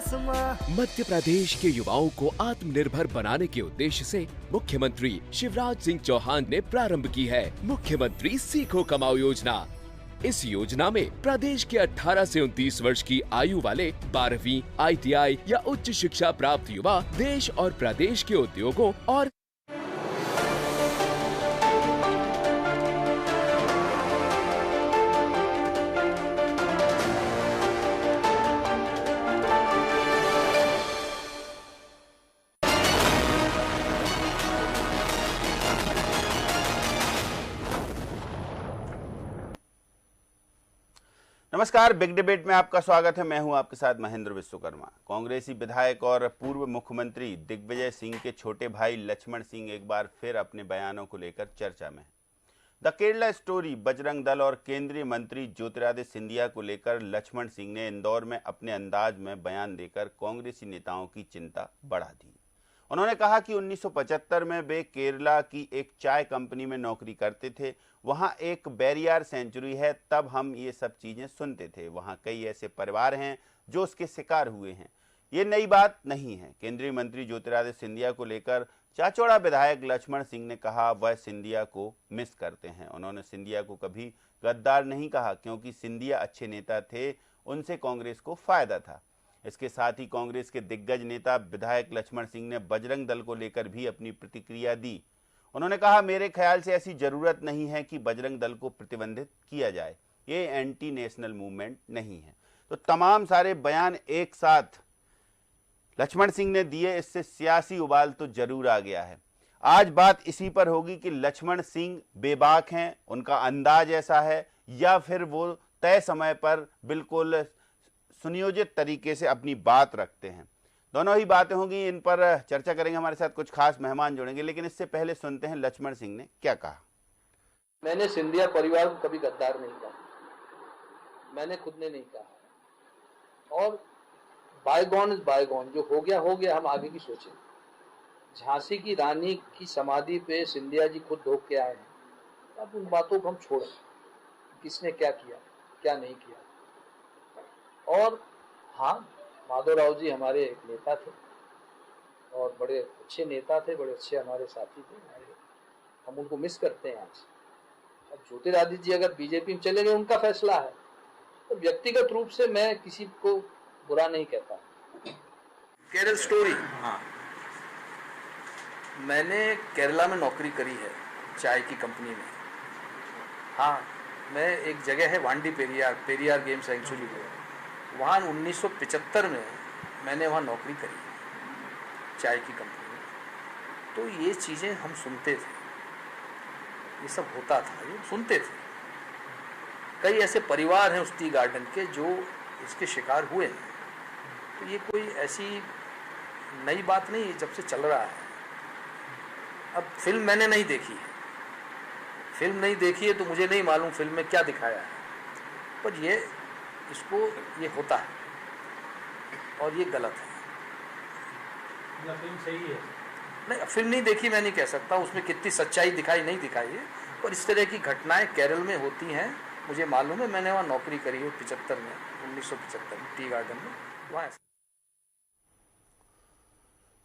आसमां। मध्य प्रदेश के युवाओं को आत्मनिर्भर बनाने के उद्देश्य से मुख्यमंत्री शिवराज सिंह चौहान ने प्रारंभ की है मुख्यमंत्री सीखो कमाओ योजना। इस योजना में प्रदेश के 18 से 29 वर्ष की आयु वाले 12वीं ITI या उच्च शिक्षा प्राप्त युवा देश और प्रदेश के उद्योगों और नमस्कार, बिग डिबेट में आपका स्वागत है। मैं हूं आपके साथ महेंद्र विश्वकर्मा। कांग्रेसी विधायक और पूर्व मुख्यमंत्री दिग्विजय सिंह के छोटे भाई लक्ष्मण सिंह एक बार फिर अपने बयानों को लेकर चर्चा में हैं। द केरला स्टोरी बजरंग दल और केंद्रीय मंत्री ज्योतिरादित्य सिंधिया को लेकर लक्ष्मण सिंह ने इंदौर में अपने अंदाज में बयान देकर कांग्रेसी नेताओं की चिंता बढ़ा दी। उन्होंने कहा कि 1975 में वे केरला की एक चाय कंपनी में नौकरी करते थे। वहां एक बैरियर सेंचुरी है, तब हम ये सब चीजें सुनते थे। वहां कई ऐसे परिवार हैं जो उसके शिकार हुए हैं। ये नई बात नहीं है। केंद्रीय मंत्री ज्योतिरादित्य सिंधिया को लेकर चाचौड़ा विधायक लक्ष्मण सिंह ने कहा वह सिंधिया को मिस करते हैं। उन्होंने सिंधिया को कभी गद्दार नहीं कहा, क्योंकि सिंधिया अच्छे नेता थे, उनसे कांग्रेस को फायदा था। इसके साथ ही कांग्रेस के दिग्गज नेता विधायक लक्ष्मण सिंह ने बजरंग दल को लेकर भी अपनी प्रतिक्रिया दी। उन्होंने कहा, मेरे ख्याल से ऐसी जरूरत नहीं है कि बजरंग दल को प्रतिबंधित किया जाए। ये एंटी नेशनल मूवमेंट नहीं है। तो तमाम सारे बयान एक साथ लक्ष्मण सिंह ने दिए, इससे सियासी उबाल तो जरूर आ गया है। आज बात इसी पर होगी कि लक्ष्मण सिंह बेबाक हैं, उनका अंदाज ऐसा है, या फिर वो तय समय पर बिल्कुल सुनियोजित तरीके से अपनी बात रखते हैं। दोनों ही बातें होंगी, इन पर चर्चा करेंगे। हमारे साथ कुछ खास मेहमान जुड़ेंगे, लेकिन इससे पहले सुनते हैं लक्ष्मण सिंह ने क्या कहा। मैंने सिंधिया परिवार को कभी गद्दार नहीं कहा, मैंने खुद ने नहीं कहा। और बायगॉन इज बायगॉन, जो हो गया, हम आगे की सोचें। झांसी की रानी की समाधि पे सिंधिया जी खुद धोख के आए हैं। अब उन बातों को हम छोड़ें, किसने क्या किया, क्या नहीं किया। और हाँ, माधवराव जी हमारे एक नेता थे और बड़े अच्छे नेता थे, बड़े अच्छे हमारे साथी थे। हम उनको मिस करते हैं आज। अब ज्योतिरादित्य जी अगर बीजेपी में चले गए, उनका फैसला है। तो व्यक्तिगत रूप से मैं किसी को बुरा नहीं कहता। केरल स्टोरी, हाँ, मैंने केरला में नौकरी करी है चाय की कंपनी में। हाँ, मैं एक जगह है वांडी पेरियार गेम सेंचुरी है, वहाँ 1975 में मैंने वहाँ नौकरी करी चाय की कंपनी में। तो ये चीज़ें हम सुनते थे, ये सब होता था, ये सुनते थे। कई ऐसे परिवार हैं उस टी गार्डन के जो इसके शिकार हुए हैं। तो ये कोई ऐसी नई बात नहीं है, जब से चल रहा है। अब फिल्म मैंने नहीं देखी है, फिल्म नहीं देखी है तो मुझे नहीं मालूम फिल्म में क्या दिखाया है, पर ये होता है और ये गलत है। फिल्म सही है? नहीं, फिल्म नहीं देखी, मैं नहीं कह सकता उसमें कितनी सच्चाई दिखाई नहीं दिखाई है, पर इस तरह की घटनाएं केरल में होती हैं, मुझे मालूम है। मैंने वहाँ नौकरी करी है 1975 में टी गार्डन में, वहाँ।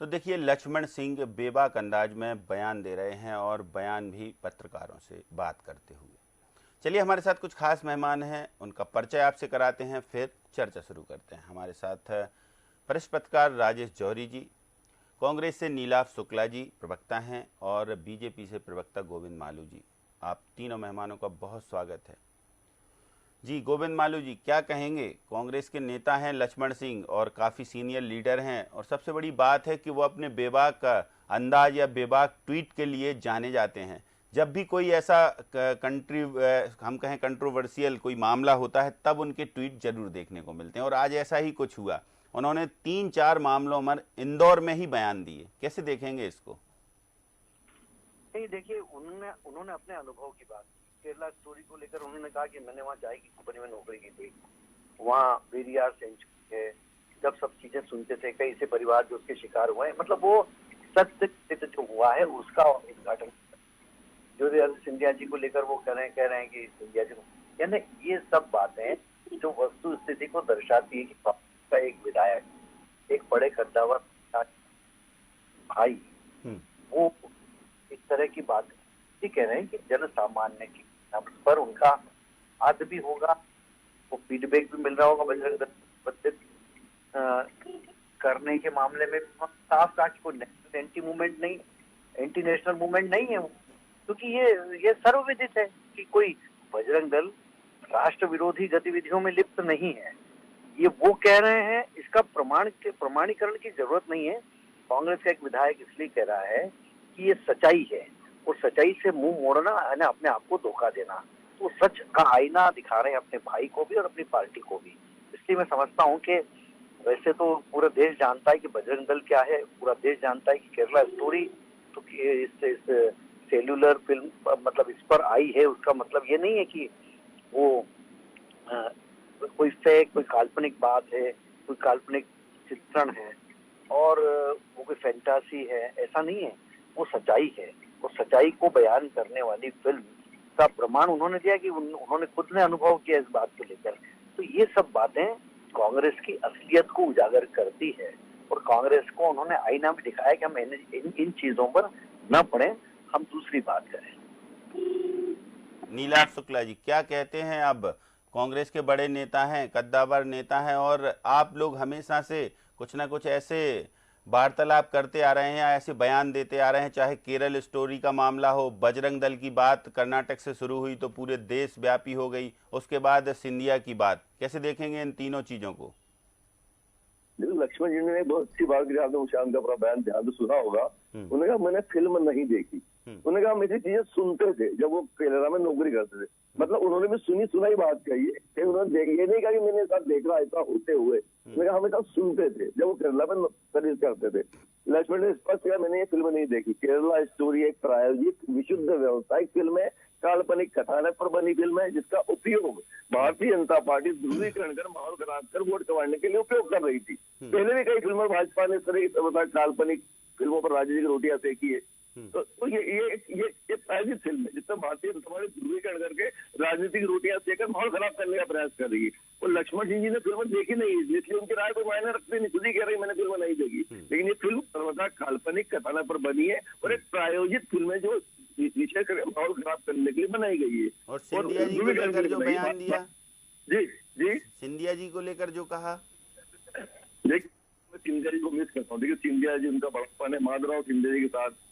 तो देखिए, लक्ष्मण सिंह बेबाक अंदाज में बयान दे रहे हैं और बयान भी पत्रकारों से बात करते हुए। चलिए, हमारे साथ कुछ खास मेहमान हैं, उनका परिचय आपसे कराते हैं, फिर चर्चा शुरू करते हैं। हमारे साथ वरिष्ठ पत्रकार राजेश जौहरी जी, कांग्रेस से नीलाभ शुक्ला जी प्रवक्ता हैं, और बीजेपी से प्रवक्ता गोविंद मालू जी। आप तीनों मेहमानों का बहुत स्वागत है। जी, गोविंद मालू जी, क्या कहेंगे? कांग्रेस के नेता हैं लक्ष्मण सिंह और काफ़ी सीनियर लीडर हैं, और सबसे बड़ी बात है कि वो अपने बेबाक अंदाज या बेबाक ट्वीट के लिए जाने जाते हैं। जब भी कोई ऐसा हम कहें कंट्रोवर्शियल कोई मामला होता है, तब उनके ट्वीट जरूर देखने को मिलते हैं, और आज ऐसा ही कुछ हुआ। उन्होंने 3-4 मामलों में इंदौर में ही बयान दिए। कैसे देखेंगे इसको? नहीं, देखिए, उन्होंने अपने अनुभव की बात, केरला स्टोरी को लेकर उन्होंने कहा कि मैंने वहाँ चाय की कंपनी में नौकरी की थी, वहाँ पेरियार सेंचुरी है, जब सब चीजें सुनते थे, कई से परिवार जो उसके शिकार हुए हैं, मतलब वो सत्य जो हुआ है उसका उद्घाटन। ज्योतिरादित्य सिंधिया जी को लेकर वो कह रहे हैं कि सिंधिया जी, यानी ये सब बातें जो वस्तु स्थिति को दर्शाती है कि का एक विधायक एक बड़े कद्दावर भाई वो इस तरह की बात ये कह रहे हैं कि जन सामान्य की पर उनका आद भी होगा, वो फीडबैक भी मिल रहा होगा बजरंग दल करने के मामले में साफ साफ कोई एंटी मूवमेंट नहीं, एंटी नेशनल मूवमेंट नहीं है वो, क्योंकि ये सर्वविदित है कि कोई बजरंग दल राष्ट्र विरोधी गतिविधियों में लिप्त नहीं है। ये वो कह रहे हैं, इसका प्रमाणीकरण की जरूरत नहीं है। कांग्रेस का एक विधायक इसलिए कह रहा है कि ये सच्चाई है और सच्चाई से मुंह मोड़ना है ना अपने आप को धोखा देना। तो सच का आईना दिखा रहे हैं अपने भाई को भी और अपनी पार्टी को भी। इसलिए मैं समझता हूँ कि वैसे तो पूरा देश जानता है कि बजरंग दल क्या है, पूरा देश जानता है कि केरला स्टोरी तो इस सेल्यूलर फिल्म मतलब इस पर आई है, उसका मतलब ये नहीं है कि वो कोई फेक, कोई काल्पनिक बात है, कोई काल्पनिक चित्रण है और वो कोई फैंटासी है, ऐसा नहीं है। वो सच्चाई है और सच्चाई को बयान करने वाली फिल्म का प्रमाण उन्होंने दिया कि उन्होंने खुद ने अनुभव किया इस बात को लेकर। तो ये सब बातें कांग्रेस की असलियत को उजागर करती है और कांग्रेस को उन्होंने आईना में दिखाया कि हम इन चीजों पर न पड़े, हम दूसरी बात करें। नीलाभ शुक्ला जी क्या कहते हैं? अब कांग्रेस के बड़े नेता हैं, कद्दावर नेता हैं और आप लोग हमेशा से कुछ ना कुछ ऐसे वार्तालाप करते आ रहे हैं या ऐसे बयान देते आ रहे हैं, चाहे केरल स्टोरी का मामला हो, बजरंग दल की बात कर्नाटक से शुरू हुई तो पूरे देश व्यापी हो गई, उसके बाद सिंधिया की बात, कैसे देखेंगे इन तीनों चीजों को? लक्ष्मण जी ने बहुत अच्छी बात की, आपने उशांत का बयान ध्यान से सुना होगा। उन्होंने कहा मैंने फिल्म नहीं देखी, उन्होंने कहा हम ऐसी चीजें सुनते थे जब वो केरला में नौकरी करते थे। मतलब उन्होंने भी सुनी सुनाई बात कही है, उन्होंने ये नहीं कहा कि मैंने साथ देखा ऐसा होते हुए, उन्होंने कहा हम ऐसा सुनते थे जब वो केरला में सर्विस करते थे। लक्ष्मण ने स्पष्ट किया मैंने ये फिल्म नहीं देखी। केरला स्टोरी एक प्रायोजित विशुद्ध व्यावसायिक फिल्म है, काल्पनिक कथानक पर बनी फिल्म है जिसका उपयोग भारतीय जनता पार्टी ध्रुवीकरण कर माहौल खराब कर वोट कमाने के लिए उपयोग कर रही थी। पहले भी कई फिल्मों भाजपा ने इस तरह काल्पनिक फिल्मों पर राजनीतिक रोटियां सेकी है। तो ये प्रायोजित फिल्म है जिसमें भारतीय जनता पार्टी ध्रुवीकरण करके राजनीतिक रोटियां सेकर माहौल खराब करने का प्रयास कर रही है। और लक्ष्मण सिंह जी ने फिल्म देखी नहीं, इसलिए उनकी राय को मायने रखते नहीं, खुद ही कह रही मैंने फिल्म नहीं देखी। लेकिन ये फिल्म सर्वथा काल्पनिक कथानक पर बनी है और एक प्रायोजित फिल्म है जो विषय माहौल खराब करने के लिए बनाई गई है। और सिंधिया जी को लेकर जो बयान दिया, जी सिंधिया जी को लेकर जो कहा, देखिए मैं सिंधिया जी को मिस करता हूँ। देखिए सिंधिया जी उनका बड़प्पन है, माधवराव सिंधिया जी के साथ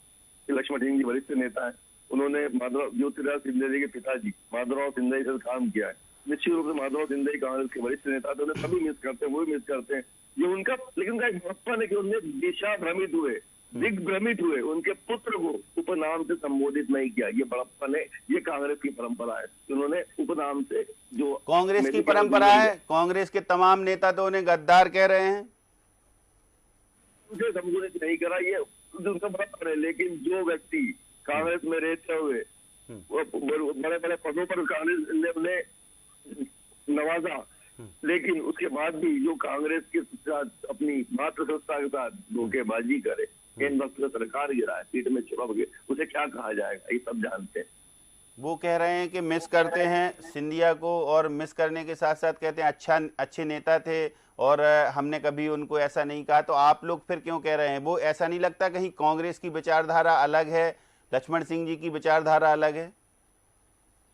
लक्ष्मण सिंह जी वरिष्ठ नेता है, उन्होंने माधवराव ज्योतिराव सिंधिया जी के पिताजी माधवराव सिंधिया जी से काम किया है। निश्चित रूप से माधवराव सिंधिया जी कांग्रेस के वरिष्ठ नेता थे, उन्हें सभी मिस करते हैं, वो भी मिस करते हैं। ये उनका लेकिन उनका एक बड़प्पन है कि उन्हें दिशा भ्रमित हुए, दिग्भ्रमित हुए, उनके पुत्र को उपनाम से संबोधित नहीं किया। ये बड़प्पन है, ये कांग्रेस की परंपरा है। उन्होंने उपनाम से जो कांग्रेस की परंपरा है, कांग्रेस के तमाम नेता तो उन्हें गद्दार कह रहे हैं, उसे संबोधित नहीं करा, ये उनका बड़प्पन है। लेकिन जो व्यक्ति कांग्रेस में रहते हुए बड़े बड़े पदों पर कांग्रेस ने उन्हें नवाजा, लेकिन उसके बाद भी जो कांग्रेस के साथ अपनी मातृ संस्था के साथ धोखेबाजी करे, इन वक्त सरकार गिरा है, सीट में चिपक गए, उसे क्या कहा जाएगा, ये सब जानते हैं। वो कह रहे हैं कि मिस करते हैं सिंधिया को और मिस करने के साथ साथ कहते हैं अच्छे नेता थे और हमने कभी उनको ऐसा नहीं कहा। तो आप लोग फिर क्यों कह रहे हैं? वो ऐसा नहीं लगता कहीं कांग्रेस की विचारधारा अलग है, लक्ष्मण सिंह जी की विचारधारा अलग है?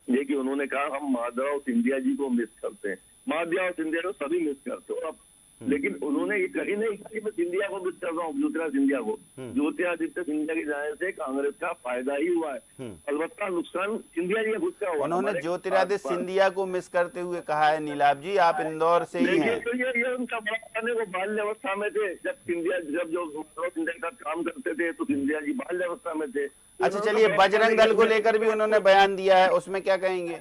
देखिए उन्होंने कहा हम माधवराव सिंधिया जी को मिस करते हैं, माधवराव सिंधिया को सभी मिस करते हो अब, लेकिन उन्होंने ये कही नहीं कि मैं सिंधिया को मिस कर रहा हूँ, ज्योतिरादित्य सिंधिया को। ज्योतिरादित्य सिंधिया के जाने से कांग्रेस का फायदा ही हुआ है, अलबत्ता नुकसान सिंधिया जी का खुद का हुआ। उन्होंने ज्योतिरादित्य सिंधिया को मिस करते हुए कहा है। नीलाभ जी आप इंदौर से ही हैं। तो ये उनका बड़ा वो बाल्यावस्था में थे, जब सिंधिया जो सिंधिया के साथ काम करते थे तो सिंधिया जी बाल्यावस्था में थे। अच्छा चलिए, बजरंग दल को लेकर भी उन्होंने बयान दिया है, उसमें क्या कहेंगे?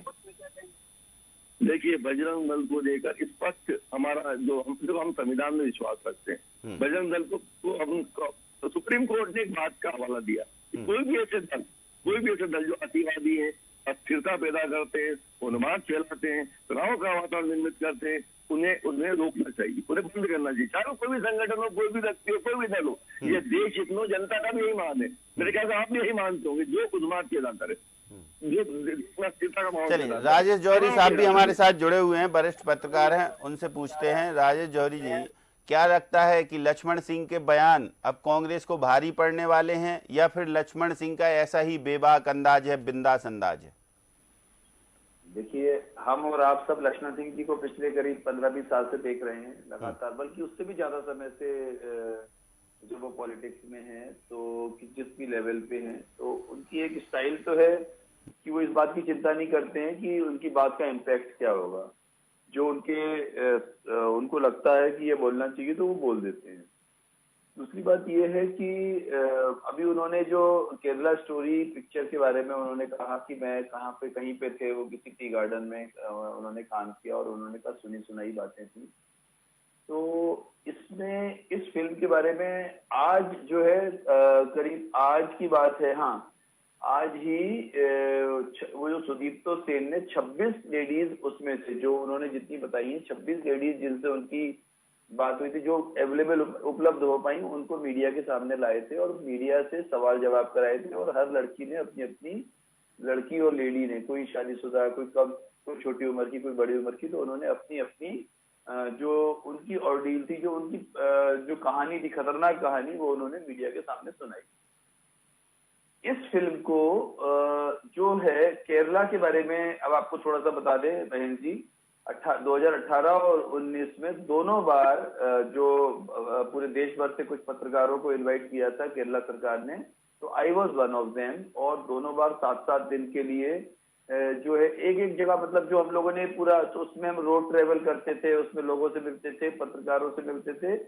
देखिए बजरंग दल को लेकर स्पष्ट हमारा जो हम संविधान में विश्वास रखते हैं, बजरंग दल को हम तो सुप्रीम कोर्ट ने एक बात का हवाला दिया, कोई भी ऐसे दल जो अतिवादी है, अस्थिरता पैदा करते हैं, उन्माद फैलाते हैं, तनाव का वातावरण निर्मित करते हैं, उन्हें रोकना चाहिए, उन्हें बंद करना चाहिए। चाहे कोई भी संगठन हो, कोई भी व्यक्ति हो, कोई भी दल हो, ये देश इतना जनता का भी यही मान है, मेरे ख्याल से आप भी यही मानते होंगे, जो उन्माद पैदा करे, चलिए राजेश जौहरी साहब भी हमारे साथ जुड़े हुए हैं, वरिष्ठ पत्रकार हैं, उनसे पूछते हैं। राजेश जौहरी जी, क्या लगता है कि लक्ष्मण सिंह के बयान अब कांग्रेस को भारी पड़ने वाले हैं, या फिर लक्ष्मण सिंह का ऐसा ही बेबाक अंदाज है, बिंदास अंदाज है? देखिए, हम और आप सब लक्ष्मण सिंह जी को पिछले करीब 15-20 साल से देख रहे हैं लगातार, बल्कि उससे भी ज्यादा समय से जो वो पॉलिटिक्स में हैं, तो जिस भी लेवल पे हैं, तो उनकी एक स्टाइल तो है कि वो इस बात की चिंता नहीं करते हैं कि उनकी बात का इम्पैक्ट क्या होगा। जो उनको लगता है कि ये बोलना चाहिए तो वो बोल देते हैं। दूसरी बात ये है कि अभी उन्होंने जो केरला स्टोरी पिक्चर के बारे में उन्होंने कहा कि मैं कहीं पे थे, वो किसी टी गार्डन में उन्होंने काम किया और उन्होंने कहा सुनी सुनाई बातें थी। तो इसमें इस फिल्म के बारे में आज जो है करीब आज की बात है, हाँ आज ही वो जो सुदीप्तो सेन ने 26 लेडीज उसमें से जो उन्होंने जितनी बताई है 26 लेडीज जिनसे उनकी बात हुई थी, जो अवेलेबल उपलब्ध हो पाई, उनको मीडिया के सामने लाए थे और मीडिया से सवाल जवाब कराए थे। और हर लड़की ने अपनी अपनी, लड़की और लेडी ने, कोई शादीशुदा, कोई छोटी उम्र की, कोई बड़ी उम्र की, तो उन्होंने अपनी अपनी जो उनकी ऑर्डील थी, जो उनकी जो कहानी थी, खतरनाक कहानी, वो उन्होंने मीडिया के सामने सुनाई। इस फिल्म को जो है केरला के बारे में अब आपको थोड़ा सा बता दें बहन जी, 2018 और 19 में दोनों बार जो पूरे देश भर से कुछ पत्रकारों को इनवाइट किया था केरला सरकार ने, तो I was one of them. और दोनों बार 7-7 दिन के लिए जो है एक जगह, मतलब जो हम लोगों ने पूरा, तो उसमें हम रोड ट्रेवल करते थे, उसमें लोगों से मिलते थे, पत्रकारों से मिलते थे।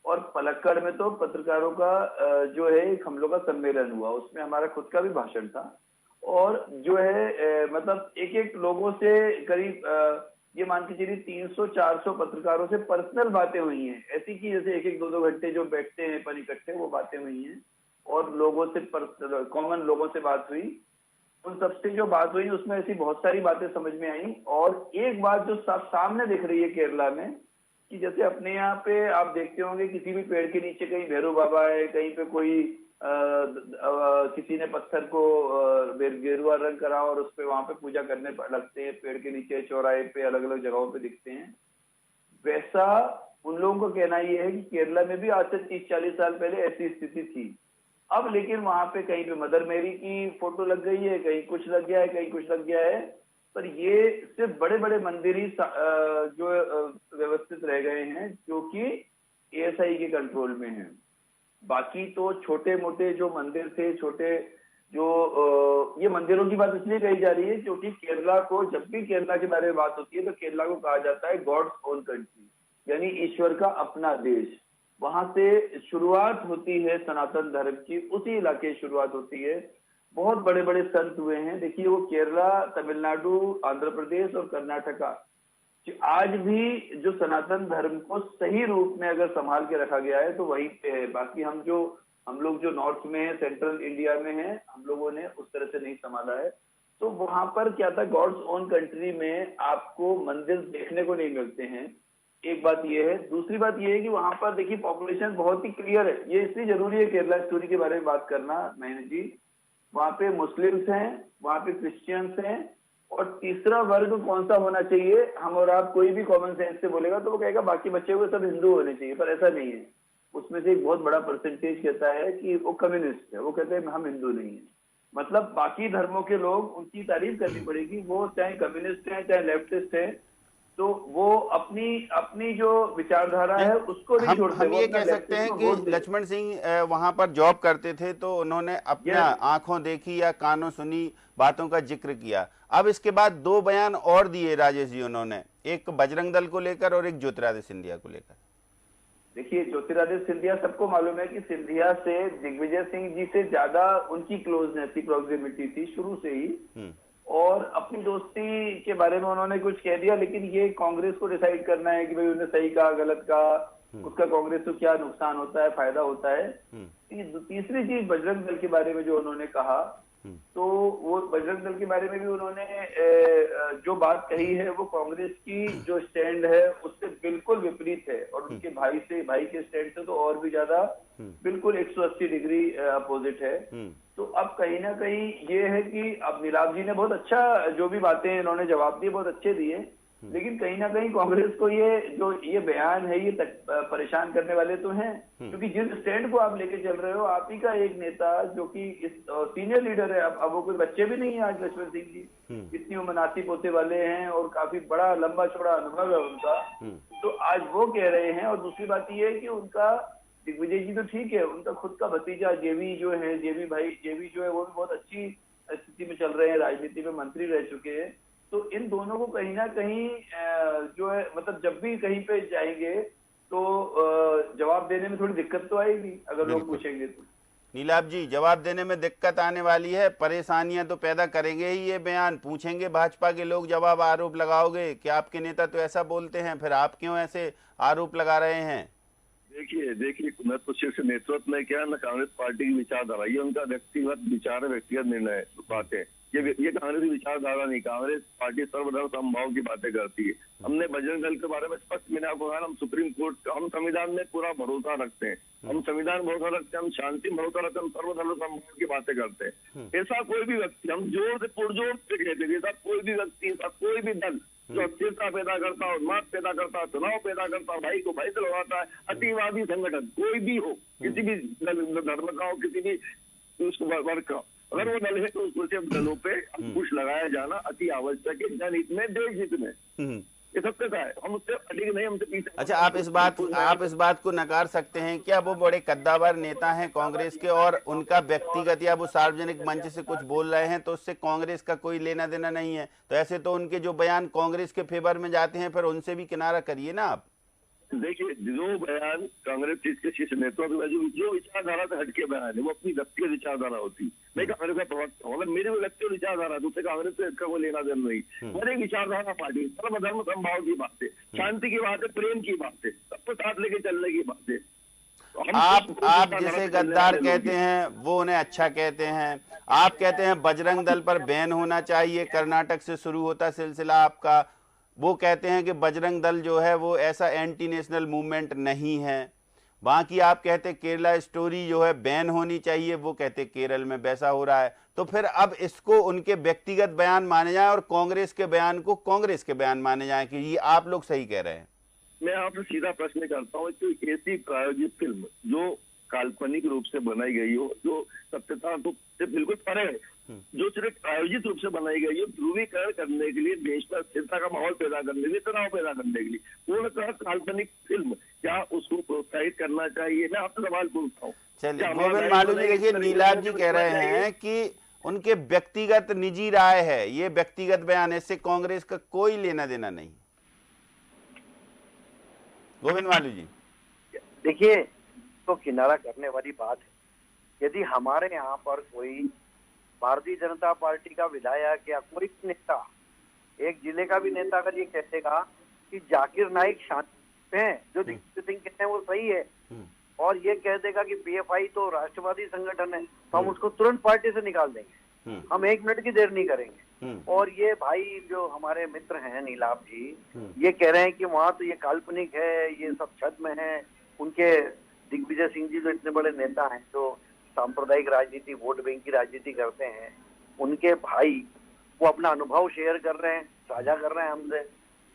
और पलक्कड़ में तो पत्रकारों का जो है एक हम लोग का सम्मेलन हुआ, उसमें हमारा खुद का भी भाषण था। और जो है मतलब एक लोगों से करीब ये मान के चलिए 300-400 पत्रकारों से पर्सनल बातें हुई हैं, ऐसी कि जैसे 1-2 घंटे जो बैठते हैं पर इकट्ठे, वो बातें हुई हैं। और लोगों से कॉमन लोगों से बात हुई, उन सबसे जो बात हुई उसमें ऐसी बहुत सारी बातें समझ में आई। और एक बात जो सामने दिख रही है केरला में, कि जैसे अपने यहाँ पे आप देखते होंगे किसी भी पेड़ के नीचे कहीं भैरव बाबा है, कहीं पे कोई किसी ने पत्थर को गेरुआ रंग करा और उस पे वहां पे पूजा करने लगते हैं, पेड़ के नीचे, चौराहे पे, अलग अलग जगहों पे दिखते हैं। वैसा उन लोगों का कहना ये है कि केरला में भी आज से 30-40 साल पहले ऐसी स्थिति थी। अब लेकिन वहां पे कहीं पे मदर मेरी की फोटो लग गई है, कहीं कुछ लग गया है, कहीं कुछ लग गया है, पर ये सिर्फ बड़े बड़े मंदिर ही जो व्यवस्थित रह गए हैं, जो कि एएसआई के कंट्रोल में हैं। बाकी तो छोटे मोटे जो मंदिर थे, छोटे जो ये मंदिरों की बात इसलिए कही जा रही है क्योंकि केरला को, जब भी केरला के बारे में बात होती है तो केरला को कहा जाता है गॉड्स ओन कंट्री, यानी ईश्वर का अपना देश। वहां से शुरुआत होती है सनातन धर्म की, उसी इलाके की शुरुआत होती है। बहुत बड़े बड़े संत हुए हैं। देखिए वो केरला, तमिलनाडु, आंध्र प्रदेश और कर्नाटका आज भी जो सनातन धर्म को सही रूप में अगर संभाल के रखा गया है तो वहीं पे है। बाकी हम लोग जो नॉर्थ में है, सेंट्रल इंडिया में है, हम लोगों ने उस तरह से नहीं संभाला है। तो वहां पर क्या था, गॉड्स ओन कंट्री में आपको मंदिर देखने को नहीं मिलते हैं, एक बात ये है। दूसरी बात ये है कि वहां पर देखिए पॉपुलेशन बहुत ही क्लियर है। ये इसलिए जरूरी है केरला स्टोरी के बारे में बात करना महेंद्र जी। वहां पे मुस्लिम्स हैं, वहां पे क्रिश्चियंस हैं, और तीसरा वर्ग कौन सा होना चाहिए, हम और आप कोई भी कॉमन सेंस से बोलेगा तो वो कहेगा बाकी बच्चे को सब हिंदू होने चाहिए, पर ऐसा नहीं है। उसमें से एक बहुत बड़ा परसेंटेज कहता है कि वो कम्युनिस्ट है, वो कहते हैं हम हिंदू नहीं है। मतलब बाकी धर्मों के लोग, उनकी तारीफ करनी पड़ेगी, वो चाहे कम्युनिस्ट हैं चाहे लेफ्टिस्ट हैं, तो वो अपनी जो विचारधारा है उसको नहीं छोड़ते। हम ये कह सकते हैं कि लक्ष्मण सिंह वहां पर जॉब करते थे तो उन्होंने अपना आंखों देखी या कानों सुनी बातों का जिक्र किया। अब इसके बाद 2 बयान और दिए राजेश जी उन्होंने, एक बजरंग दल को लेकर और एक ज्योतिरादित्य सिंधिया को लेकर। देखिए ज्योतिरादित्य सिंधिया, सबको मालूम है कि सिंधिया से दिग्विजय सिंह जी से ज्यादा उनकी क्लोजनेस थी, प्रॉक्सिमिटी थी शुरू से ही। और अपनी दोस्ती के बारे में उन्होंने कुछ कह दिया, लेकिन ये कांग्रेस को डिसाइड करना है कि भाई उन्होंने सही कहा गलत कहा, उसका कांग्रेस को क्या नुकसान होता है, फायदा होता है। तीसरी चीज बजरंग दल के बारे में जो उन्होंने कहा, तो वो बजरंग दल के बारे में भी उन्होंने जो बात कही है वो कांग्रेस की जो स्टैंड है उससे बिल्कुल विपरीत है, और उनके भाई के स्टैंड से तो और भी ज्यादा बिल्कुल 180 डिग्री अपोजिट है। तो अब कहीं ना कहीं ये है कि अब नीलाभ जी ने बहुत अच्छा जो भी बातें इन्होंने जवाब दिए बहुत अच्छे दिए, लेकिन कहीं ना कहीं कांग्रेस को ये बयान है, ये परेशान करने वाले तो हैं, क्योंकि जिस स्टैंड को आप लेके चल रहे हो, आप ही का एक नेता जो कि सीनियर लीडर है, अब वो कोई बच्चे भी नहीं है आज, लक्ष्मण सिंह जी इतनी उम्र नाती पोते वाले हैं और काफी बड़ा लंबा चौड़ा अनुभव है उनका, तो आज वो कह रहे हैं। और दूसरी बात ये है कि उनका दिग्विजय जी तो ठीक है, उनका खुद का भतीजा जेवी जो है, जेवी जो है वो भी बहुत अच्छी स्थिति में चल रहे हैं, राजनीति में मंत्री रह चुके हैं। तो इन दोनों को कहीं ना कहीं जो है, मतलब जब भी कहीं पे जाएंगे तो जवाब देने में थोड़ी दिक्कत तो आएगी अगर लोग पूछेंगे तो। नीलाभ जी, जवाब देने में दिक्कत आने वाली है, परेशानियां तो पैदा करेंगे ही ये बयान। पूछेंगे भाजपा के लोग, जवाब आरोप लगाओगे कि आपके नेता तो ऐसा बोलते हैं, फिर आप क्यों ऐसे आरोप लगा रहे हैं? देखिए न तो शीर्ष नेतृत्व ने क्या, न कांग्रेस पार्टी की विचारधारा, ये उनका व्यक्तिगत विचार है, व्यक्तिगत निर्णय बातें। ये कांग्रेस की विचारधारा नहीं। कांग्रेस पार्टी सर्वधर्म समभाव की बातें करती है। हमने बजरंग दल के बारे में स्पष्ट मैंने आपको कहा, हम सुप्रीम कोर्ट, हम संविधान में पूरा भरोसा रखते हैं, हम संविधान भरोसा रखते हैं, हम शांति भरोसा रखते हैं, हम सर्वधर्म समभाव की बातें करते हैं। ऐसा कोई भी व्यक्ति, हम जोर से पुरजोर से कहते हैं, कोई भी व्यक्ति, ऐसा कोई भी दल जो अस्थिरता पैदा करता हो, उन्माद पैदा करता है, तनाव पैदा करता है, भाई को भाई से लड़ाता है, अतिवादी संगठन कोई भी हो, किसी भी धर्म का हो, किसी भी वर्ग का, अगर वो दल है तो उसको सिर्फ दलों पे अंकुश लगाया जाना अति आवश्यक है, जनहित में, देश हित में। ये सत्यता है, हम उससे अधिक नहीं, हमसे पीछे। अच्छा, आप इस बात को नकार सकते हैं क्या वो बड़े कद्दावर नेता हैं कांग्रेस के, और उनका व्यक्तिगत या वो सार्वजनिक मंच से कुछ बोल रहे हैं तो उससे कांग्रेस का कोई लेना देना नहीं है? तो ऐसे तो उनके जो बयान कांग्रेस के फेवर में जाते हैं, फिर उनसे भी किनारा करिए ना आप। देखिए, जो बयान कांग्रेस के शीर्ष नेतृत्व में जो विचारधारा से हटके बयान है, वो अपनी व्यक्तिगत विचारधारा होती है। मैं कांग्रेस का प्रवक्ता हूँ, मेरी व्यक्तिगत विचारधारा, दूसरे कांग्रेस से इसका कोई लेना देना नहीं। मेरी विचारधारा पार्टी सर्वधर्म समभाव की बात है, शांति की बात है, प्रेम की बात है, सबको साथ लेके चलने की बात है। आप जिसे गद्दार कहते हैं वो उन्हें अच्छा कहते हैं। आप कहते हैं बजरंग दल पर बैन होना चाहिए, कर्नाटक से शुरू होता सिलसिला आपका। वो कहते हैं कि बजरंग दल जो है वो ऐसा एंटी नेशनल मूवमेंट नहीं है। बाकी आप कहते केरला स्टोरी जो है बैन होनी चाहिए, वो कहते केरल में वैसा हो रहा है। तो फिर अब इसको उनके व्यक्तिगत बयान माने जाए और कांग्रेस के बयान को कांग्रेस के बयान माने जाए कि ये आप लोग सही कह रहे हैं? मैं आपसे सीधा प्रश्न करता हूँ कि ऐसी प्रायोजित फिल्म जो काल्पनिक रूप से बनाई गई हो, जो सत्यता तो से बिल्कुल परे है, जो सिर्फ प्रायोजित रूप से बनाई गई हो, ध्रुवीकरण करने के लिए, देश पर स्थिरता का माहौल पैदा करने के लिए, तनाव पैदा करने के लिए, पूर्णतः काल्पनिक फिल्म, क्या उसको प्रोत्साहित करना चाहिए? मैं आपसे सवाल पूछता हूँ। चलिए गोविंद मालू जी, देखिए नीलाभ जी कह रहे हैं कि उनके व्यक्तिगत निजी राय है, ये व्यक्तिगत बयान, इससे कांग्रेस का कोई लेना देना नहीं। गोविंद मालू जी, देखिए, तो किनारा करने वाली बात है। यदि हमारे यहाँ पर कोई भारतीय जनता पार्टी का विधायक या कोई नेता, एक जिले का भी नेता अगर ये कहेगा कि जाकिर नाइक शांति है, जो दिग्विजय सिंह कहते हैं वो सही है, और ये कह देगा कि पीएफआई तो राष्ट्रवादी संगठन है, तो हम उसको तुरंत पार्टी से निकाल देंगे, हम 1 मिनट की देर नहीं करेंगे। और ये भाई जो हमारे मित्र हैं नीलाभ जी, ये कह रहे हैं कि वहां तो ये काल्पनिक है, ये सब छद में है। उनके दिग्विजय सिंह जी जो इतने बड़े नेता हैं, जो सांप्रदायिक राजनीति, वोट बैंक की राजनीति करते हैं, उनके भाई वो अपना अनुभव शेयर कर रहे हैं, साझा कर रहे हैं हमसे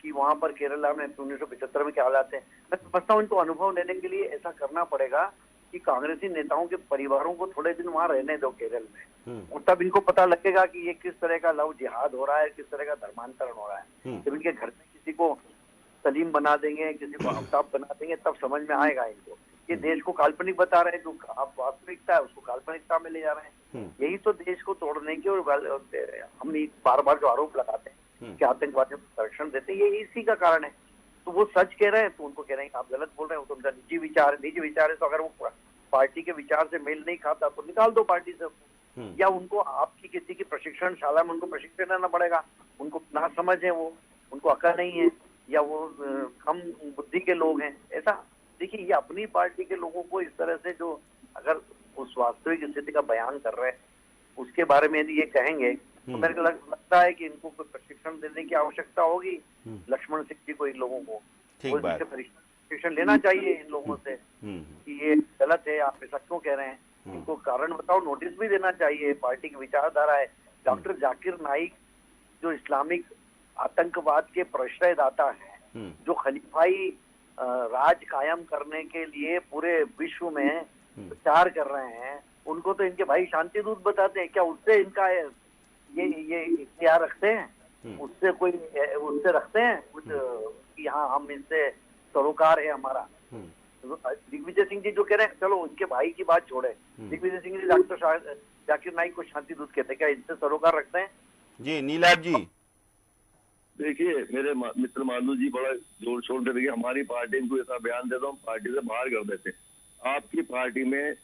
कि वहां पर केरला में 1975 में क्या हालात है। मैं समझता हूँ इनको अनुभव लेने के लिए ऐसा करना पड़ेगा कि कांग्रेसी नेताओं के परिवारों को थोड़े दिन वहां रहने दो केरल में, और तब इनको पता लगेगा कि ये किस तरह का लव जिहाद हो रहा है, किस तरह का धर्मांतरण हो रहा है। जब इनके घर में किसी को सलीम बना देंगे, किसी को आफ्ताब बना देंगे, तब समझ में आएगा इनको। ये देश को काल्पनिक बता रहे हैं, जो आप वास्तविकता है उसको काल्पनिकता में ले जा रहे हैं। यही तो देश को तोड़ने की, और हम बार बार जो आरोप लगाते हैं कि आतंकवादियों को संरक्षण देते हैं, ये इसी का कारण है। तो वो सच कह रहे हैं तो उनको कह रहे हैं कि आप गलत बोल रहे हैं, वो तो उनका निजी विचार है। निजी विचार है तो अगर वो पार्टी के विचार से मेल नहीं खाता तो निकाल दो पार्टी से, या उनको आपकी किसी की प्रशिक्षण शाला में उनको प्रशिक्षण देना पड़ेगा। उनको ना समझ है, वो उनको अकल नहीं है, या वो कम बुद्धि के लोग हैं, ऐसा। देखिए, ये अपनी पार्टी के लोगों को इस तरह से, जो अगर उस वास्तविक स्थिति का बयान कर रहे हैं उसके बारे में यदि ये कहेंगे तो मेरे को लगता है कि इनको कोई प्रशिक्षण देने की आवश्यकता होगी। लक्ष्मण सिंह जी को, इन लोगों को प्रशिक्षण लेना चाहिए इन लोगों से कि ये गलत है, आप ऐसा क्यों कह रहे हैं, इनको कारण बताओ, नोटिस भी देना चाहिए। पार्टी की विचारधारा है। डॉक्टर जाकिर नाइक जो इस्लामिक आतंकवाद के प्रश्रयदाता हैं, जो खलीफाई राज कायम करने के लिए पूरे विश्व में प्रचार कर रहे हैं, उनको तो इनके भाई शांति दूत बताते हैं। क्या उससे इनका ये इख्तियार रखते हैं? उससे रखते हैं कुछ कि हाँ हम इनसे सरोकार है हमारा? दिग्विजय सिंह जी जो कह रहे हैं, चलो उनके भाई की बात छोड़े, दिग्विजय सिंह जी डॉक्टर जाकिर नाइक को शांति दूत कहते हैं, क्या इनसे सरोकार रखते हैं? जी नीलाभ जी, देखिए मेरे मित्र मालू जी बड़ा जोर शोर दे रहे, हमारी पार्टी को ऐसा बयान देता हूँ पार्टी से बाहर कर देते। आपकी पार्टी में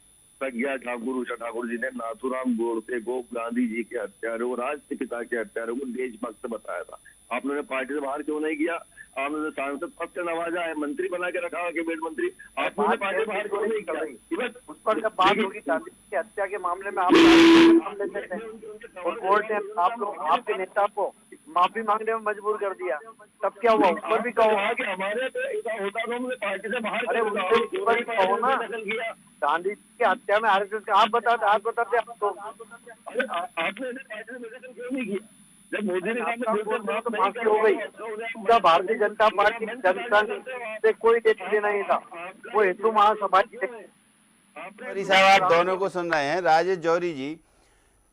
प्रज्ञा ठाकुर, उषा ठाकुर जी ने नाथूराम गोडसे को, गांधी जी के हत्यारों को, राष्ट्रपिता के हत्यारों को देशभक्त बताया था। आपने पार्टी से बाहर क्यों नहीं किया? आपने सांसद पद से नवाजा है, मंत्री बना के रखा, कैबिनेट मंत्री, आपने पार्टी से बाहर क्यों नहीं किया? उस पर जब बात होगी गांधी जी की हत्या के मामले में आप नाम लेते थे और कोर्ट ने आपके नेता को माफी मांगने में मजबूर कर दिया, तब क्या हुआ? ऊपर भी कहो हमारे पार्टी से बाहर, अरे ऊपर भी कहो ना, गांधी जी की हत्या में आरएसएस का आप बताते आपको आपने क्यों नहीं किया? जब मोदी ने माफी हो गई, उसका भारतीय जनता पार्टी जनता से कोई लेना नहीं था, वो हिंदू महासभा जौहरी साहब आप दोनों को सुन रहे हैं। राजेश जौहरी जी,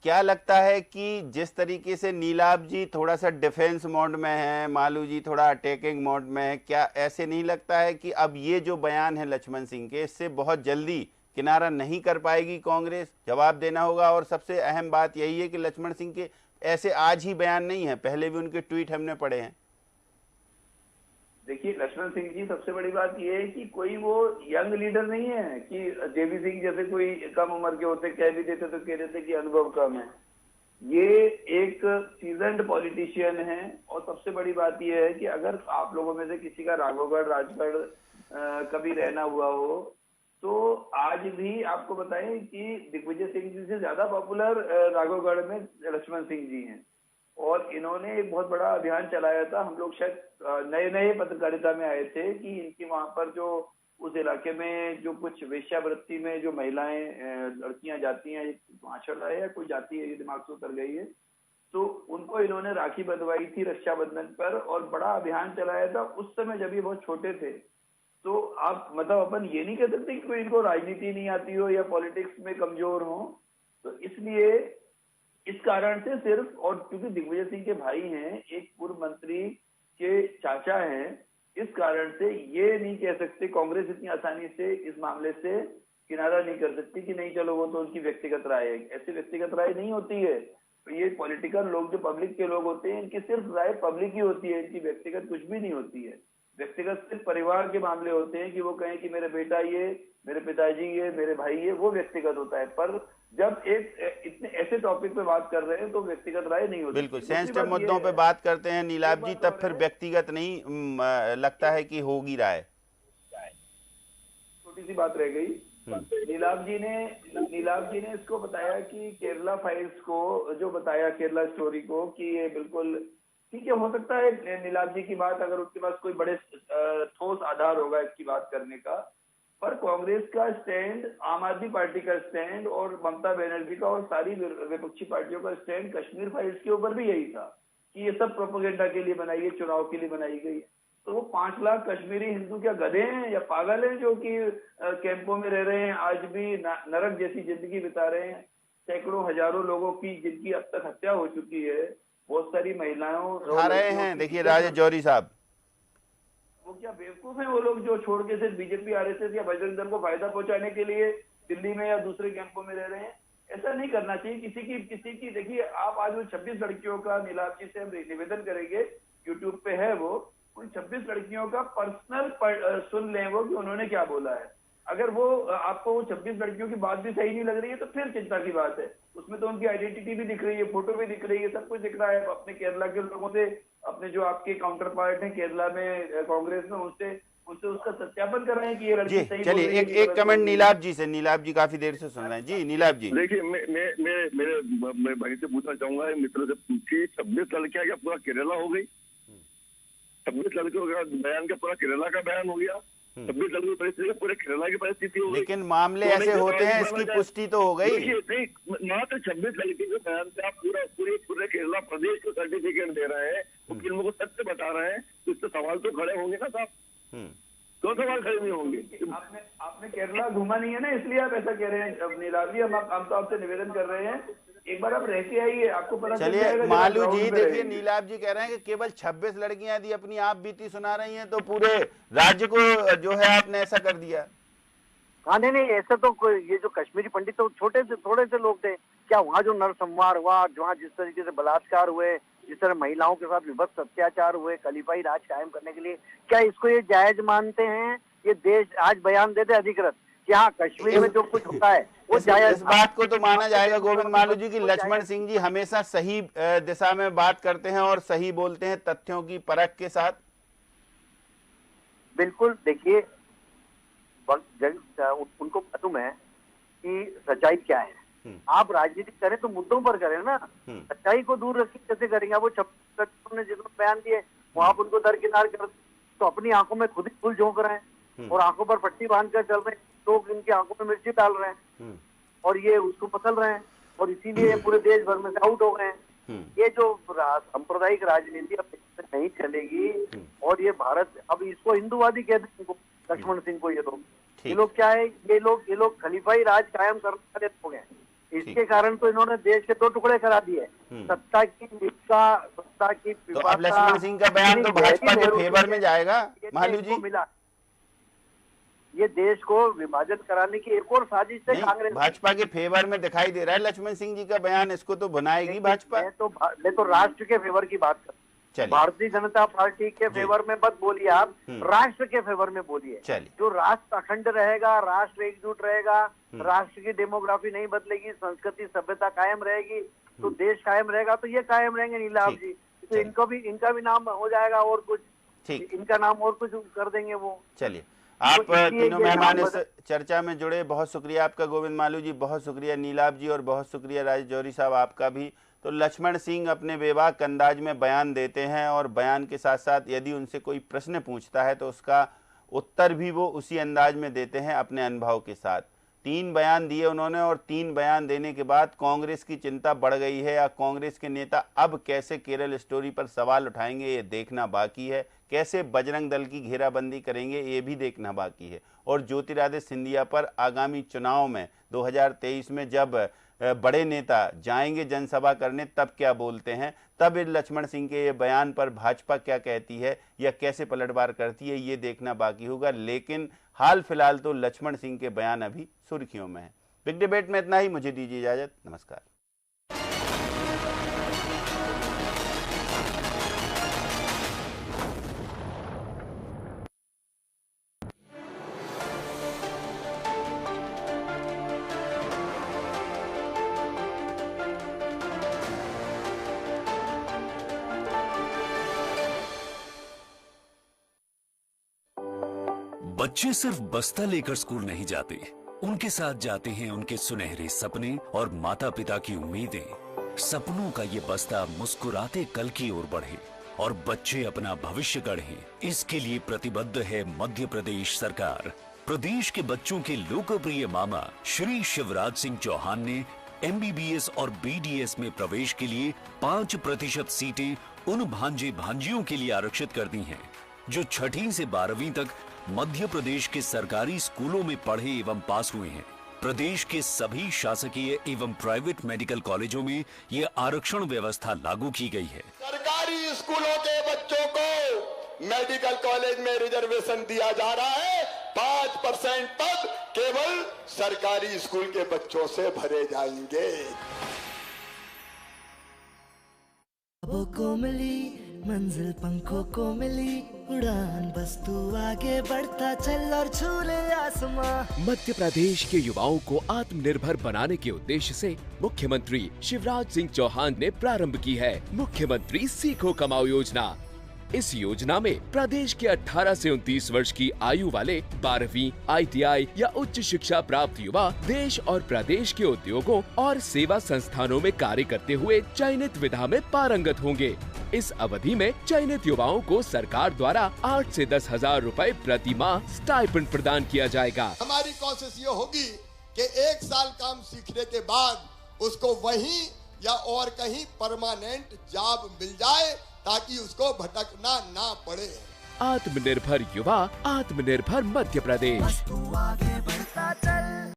क्या लगता है कि जिस तरीके से नीलाभ जी थोड़ा सा डिफेंस मोड में है, मालू जी थोड़ा अटैकिंग मोड में है, क्या ऐसे नहीं लगता है कि अब ये जो बयान है लक्ष्मण सिंह के, इससे बहुत जल्दी किनारा नहीं कर पाएगी कांग्रेस? जवाब देना होगा। और सबसे अहम बात यही है कि लक्ष्मण सिंह के ऐसे आज ही बयान नहीं है, पहले भी उनके ट्वीट हमने पढ़े हैं। देखिए लक्ष्मण सिंह जी, सबसे बड़ी बात यह है कि कोई वो यंग लीडर नहीं है कि जेबी सिंह जैसे कोई कम उम्र के होते कह भी देते तो कह देते कि अनुभव कम है। ये एक सीजन्ड पॉलिटिशियन है। और सबसे बड़ी बात यह है कि अगर आप लोगों में से किसी का राघवगढ़ राजगढ़ कभी रहना हुआ हो तो आज भी आपको बताएं कि दिग्विजय सिंह जी से ज्यादा पॉपुलर राघवगढ़ में लक्ष्मण सिंह जी हैं। और इन्होंने एक बहुत बड़ा अभियान चलाया था। हम लोग शायद नए नए पत्रकारिता में आए थे कि इनकी वहां पर जो उस इलाके में जो कुछ वेश्यावृत्ति में जो महिलाएं लड़कियां जाती हैं, माशाल्लाह है या कोई जाती है, ये दिमाग से उतर गई है, तो उनको इन्होंने राखी बंधवाई थी रक्षाबंधन पर और बड़ा अभियान चलाया था। उस समय जब ये बहुत छोटे थे, तो आप मतलब अपन ये नहीं कह सकते कि कोई इनको राजनीति नहीं आती हो या पॉलिटिक्स में कमजोर हो। तो इसलिए इस कारण से सिर्फ, और क्योंकि दिग्विजय सिंह के भाई हैं, एक पूर्व मंत्री के चाचा हैं, इस कारण से ये नहीं कह सकते, कांग्रेस इतनी आसानी से इस मामले से किनारा नहीं कर सकती कि नहीं चलो वो तो उनकी व्यक्तिगत राय है। ऐसी व्यक्तिगत राय नहीं होती है। तो ये पॉलिटिकल लोग जो पब्लिक के लोग होते हैं, इनकी सिर्फ राय पब्लिक ही होती है, इनकी व्यक्तिगत कुछ भी नहीं होती है। व्यक्तिगत सिर्फ परिवार के मामले होते हैं कि वो कहें कि मेरे बेटा ये, मेरे पिताजी ये, मेरे भाई ये, वो व्यक्तिगत होता है। पर जब एक इतने ऐसे टॉपिक पे बात कर रहे हैं तो व्यक्तिगत राय नहीं होती। बिल्कुल सेंसिटिव मुद्दों पे बात करते हैं नीलाभ जी, तब फिर व्यक्तिगत नहीं लगता है कि होगी राय। छोटी सी बात रह गई। नीलाभ जी ने इसको बताया कि केरला फाइल्स को जो बताया, केरला स्टोरी को, कि ये बिल्कुल ठीक है, हो सकता है नीलाभ जी की बात, अगर उसके पास कोई बड़े ठोस आधार होगा इसकी बात करने का। पर कांग्रेस का स्टैंड, आम आदमी पार्टी का स्टैंड और ममता बनर्जी का और सारी विपक्षी पार्टियों का स्टैंड कश्मीर फाइल्स के ऊपर भी यही था कि ये सब प्रोपेगेंडा के लिए बनाई है, चुनाव के लिए बनाई गई। तो वो 5 लाख कश्मीरी हिंदू क्या गधे हैं या पागल हैं जो कि कैंपों में रह रहे हैं, आज भी नरक जैसी जिंदगी बिता रहे हैं, सैकड़ों हजारों लोगों की जिनकी अब तक हत्या हो चुकी है, बहुत सारी महिलाओं आ रहे हैं। देखिए राजेश जौहरी साहब, वो क्या बेवकूफ है वो लोग जो छोड़ के सिर्फ बीजेपी, आरएसएस या बजरंग दल को फायदा पहुंचाने के लिए दिल्ली में या दूसरे कैंपों में रह रहे हैं? ऐसा नहीं करना चाहिए किसी की। देखिए आप आज वो 26 लड़कियों का नीलाभ जी से हम निवेदन करेंगे, यूट्यूब पे है वो, उन 26 लड़कियों का पर्सनल सुन लें वो कि उन्होंने क्या बोला है। अगर वो आपको वो 26 लड़कियों की बात भी सही नहीं लग रही है तो फिर चिंता की बात है। उसमें तो उनकी आइडेंटिटी भी दिख रही है, फोटो भी दिख रही है, सब कुछ दिख रहा है। अपने केरला के लोगों से, अपने जो आपके काउंटर पार्ट है केरला में कांग्रेस में, उनसे उसका सत्यापन कर रहे हैं कि ये लड़की सही। चलिए एक कमेंट नीलाभ जी से। नीलाभ जी काफी देर से सुन रहे हैं। जी नीलाभ जी, देखिए मैं भाई से पूछना चाहूंगा, मित्र से पूछिए, 26 लड़कियां क्या पूरा केरला हो गई? 26 लड़कियों का बयान क्या पूरा केरला का बयान हो गया? 26 लड़कियों की परिस्थिति पूरे केरला की परिस्थिति हो गई। लेकिन मामले ऐसे होते हैं, इसकी पुष्टि तो हो गई। मात्र 26 लड़की के बयान से आप पूरे केरला प्रदेश को सर्टिफिकेट दे रहे हैं, मुख्यमंत्री को सत्य बता रहे हैं, तो इससे सवाल तो खड़े होंगे ना साहब, तो सवाल खड़े नहीं होंगे। आपने केरला घूमा नहीं है ना, इसलिए आप ऐसा कह रहे हैं। नीलाभ जी, हम तो आपसे निवेदन कर रहे हैं, एक बार आप रह के आइए, आपको पता चल जाएगा। चलिए मालू जी, देखिए नीलाभ जी कह रहे हैं कि केवल 26 लड़कियां यदि अपनी आप बीती सुना रही हैं तो पूरे राज्य को जो है आपने ऐसा कर दिया। हाँ नहीं, ऐसा तो ये जो कश्मीरी पंडित तो थोड़े से लोग थे क्या? वहाँ जो नरसंहार हुआ, जहाँ जिस तरीके से बलात्कार हुए, जिस तरह महिलाओं के साथ विभत्स अत्याचार हुए खलीफाई राज कायम करने के लिए, क्या इसको ये जायज मानते हैं? ये देश आज बयान देते अधिकृत कि हाँ कश्मीर में जो कुछ होता है वो जायज। इस बात को तो माना जाएगा गोविंद मालू जी की लक्ष्मण सिंह जी हमेशा सही दिशा में बात करते हैं और सही बोलते हैं, तथ्यों की परख के साथ। बिल्कुल, देखिए उनको मालूम है कि सच्चाई क्या है। आप राजनीति करें तो मुद्दों पर करें ना, सच्चाई को दूर रखिए। कैसे करेंगे? वो 26 ने जिसमें बयान दिए वो आप उनको दरकिनार कर, तो अपनी आंखों में खुद ही फूल झोंक रहे हैं और आंखों पर पट्टी बांध कर चल रहे हैं। लोग इनकी आंखों में मिर्ची डाल रहे हैं और ये उसको पसल रहे हैं और इसीलिए पूरे देश भर में से आउट हो गए हैं। ये जो सांप्रदायिक राजनीति अब नहीं चलेगी और ये भारत, अब इसको हिंदूवादी कहते हैं लक्ष्मण सिंह को। ये लोग क्या है? ये लोग खलीफाई राज कायम करने वाले लोग हैं। इसके कारण तो इन्होंने देश के 2 टुकड़े करा दिए। सत्ता की तो अब लक्ष्मण सिंह का बयान तो भाजपा के फेवर में जाएगा मालू जी। मिला ये देश को विभाजन कराने की एक और साजिश है कांग्रेस। भाजपा के फेवर में दिखाई दे रहा है लक्ष्मण सिंह जी का बयान, इसको तो बनाएगी भाजपा। तो राष्ट्र के फेवर की बात कर, भारतीय जनता पार्टी के फेवर में मत बोलिए आप, राष्ट्र के फेवर में बोलिए। जो राष्ट्र अखंड रहेगा, राष्ट्र एकजुट रहेगा, राष्ट्र की डेमोग्राफी नहीं बदलेगी, संस्कृति सभ्यता कायम रहेगी, तो देश कायम रहेगा। तो ये कायम रहेंगे नीलाभ जी, तो इनका भी नाम हो जाएगा और कुछ, इनका नाम और कुछ कर देंगे वो। चलिए, आप तीनों मेहमान इस चर्चा में जुड़े, बहुत शुक्रिया आपका गोविंद मालू जी, बहुत शुक्रिया नीलाभ जी और बहुत शुक्रिया राजेश जौहरी साहब आपका भी। तो लक्ष्मण सिंह अपने बेबाक अंदाज में बयान देते हैं और बयान के साथ साथ यदि उनसे कोई प्रश्न पूछता है तो उसका उत्तर भी वो उसी अंदाज में देते हैं अपने अनुभव के साथ। 3 बयान दिए उन्होंने और 3 बयान देने के बाद कांग्रेस की चिंता बढ़ गई है या कांग्रेस के नेता अब कैसे केरल स्टोरी पर सवाल उठाएंगे ये देखना बाकी है, कैसे बजरंग दल की घेराबंदी करेंगे ये भी देखना बाकी है। और ज्योतिरादित्य सिंधिया पर आगामी चुनाव में 2023 में जब बड़े नेता जाएंगे जनसभा करने तब क्या बोलते हैं, तब लक्ष्मण सिंह के ये बयान पर भाजपा क्या कहती है या कैसे पलटवार करती है ये देखना बाकी होगा। लेकिन हाल फिलहाल तो लक्ष्मण सिंह के बयान अभी सुर्खियों में है। बिग डिबेट में इतना ही, मुझे दीजिए इजाजत, नमस्कार। बच्चे सिर्फ बस्ता लेकर स्कूल नहीं जाते, उनके साथ जाते हैं उनके सुनहरे सपने और माता पिता की उम्मीदें। सपनों का ये बस्ता मुस्कुराते कल की ओर बढ़े और बच्चे अपना भविष्य गढ़ें, इसके लिए प्रतिबद्ध है मध्य प्रदेश सरकार। प्रदेश के बच्चों के लोकप्रिय मामा श्री शिवराज सिंह चौहान ने MBBS और BDS में प्रवेश के लिए 5% सीटें उन भांजे भांजियों के लिए आरक्षित कर दी हैं जो 6वीं से 12वीं तक मध्य प्रदेश के सरकारी स्कूलों में पढ़े एवं पास हुए हैं। प्रदेश के सभी शासकीय एवं प्राइवेट मेडिकल कॉलेजों में ये आरक्षण व्यवस्था लागू की गई है। सरकारी स्कूलों के बच्चों को मेडिकल कॉलेज में रिजर्वेशन दिया जा रहा है। 5% पद केवल सरकारी स्कूल के बच्चों से भरे जाएंगे। को मिली मंजिल पंखों को मिली उड़ान, बस तू आगे बढ़ता चल और छू ले आसमां। मध्य प्रदेश के युवाओं को आत्मनिर्भर बनाने के उद्देश्य से मुख्यमंत्री शिवराज सिंह चौहान ने प्रारंभ की है मुख्यमंत्री सीखो कमाओ योजना। इस योजना में प्रदेश के 18 से 29 वर्ष की आयु वाले 12वीं, ITI या उच्च शिक्षा प्राप्त युवा देश और प्रदेश के उद्योगों और सेवा संस्थानों में कार्य करते हुए चयनित विधा में पारंगत होंगे। इस अवधि में चयनित युवाओं को सरकार द्वारा 8 से 10 हजार रुपए प्रति माह स्टाइपेंड प्रदान किया जाएगा। हमारी कोशिश ये होगी कि 1 साल काम सीखने के बाद उसको वहीं या और कहीं परमानेंट जॉब मिल जाए ताकि उसको भटकना ना पड़े। आत्मनिर्भर युवा, आत्मनिर्भर मध्य प्रदेश। तू आगे बढ़ता चल।